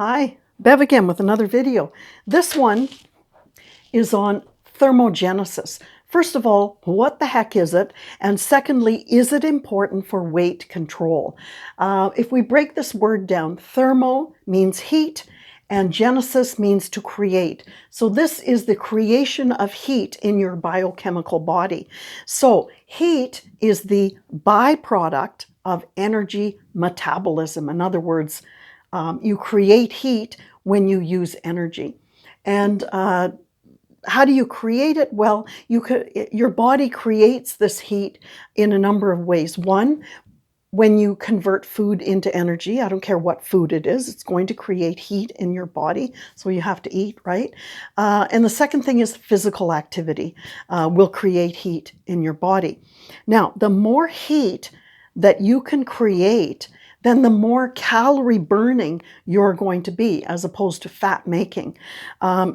Hi, Bev again with another video. This one is on thermogenesis. First of all, what the heck is it? And secondly, is it important for weight control? If we break this word down, thermo means heat and genesis means to create. So this is the creation of heat in your biochemical body. So heat is the byproduct of energy metabolism. In other words, you create heat when you use energy. And how do you create it? Well, your body creates this heat in a number of ways. One, when you convert food into energy, I don't care what food it is, it's going to create heat in your body. So you have to eat, right? And the second thing is physical activity will create heat in your body. Now, the more heat that you can create, then the more calorie burning you're going to be as opposed to fat making.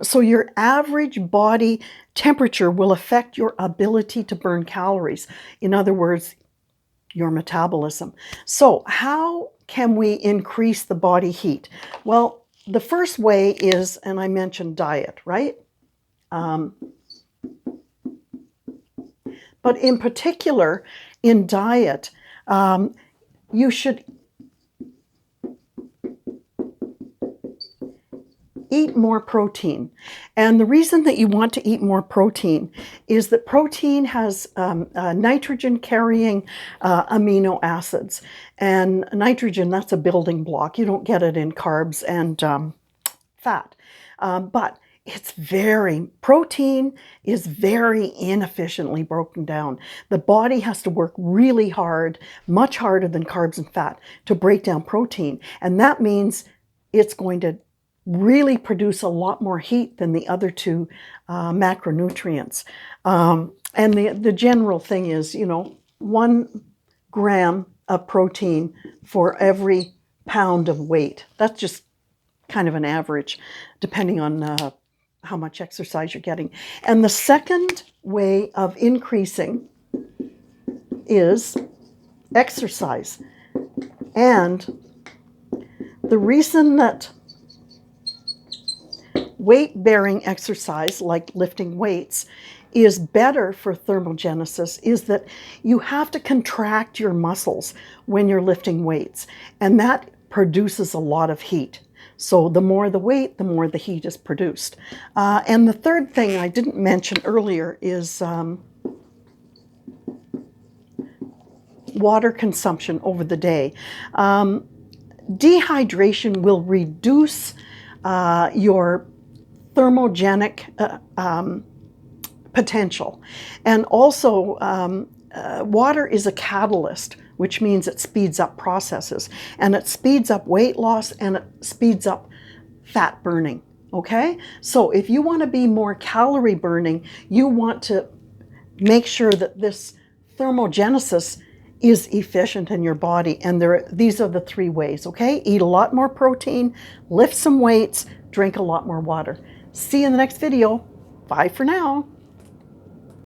So your average body temperature will affect your ability to burn calories. In other words, your metabolism. So how can we increase the body heat? Well, the first way is, and I mentioned diet, right? But in particular, in diet, you should eat more protein. And the reason that you want to eat more protein is that protein has nitrogen carrying amino acids. And nitrogen, that's a building block. You don't get it in carbs and fat. But protein is very inefficiently broken down. The body has to work really hard, much harder than carbs and fat, to break down protein. And that means it's going to really produce a lot more heat than the other two macronutrients. And the general thing is, 1 gram of protein for every pound of weight. That's just kind of an average, depending on how much exercise you're getting. And the second way of increasing is exercise. And the reason that weight-bearing exercise, like lifting weights, is better for thermogenesis is that you have to contract your muscles when you're lifting weights, and that produces a lot of heat. So the more the weight, the more the heat is produced. And the third thing I didn't mention earlier is water consumption over the day. Dehydration will reduce your thermogenic potential. And also, water is a catalyst, which means it speeds up processes. And it speeds up weight loss and it speeds up fat burning, okay? So if you want to be more calorie burning, you want to make sure that this thermogenesis is efficient in your body. And these are the 3 ways, okay? Eat a lot more protein, lift some weights, drink a lot more water. See you in the next video. Bye for now.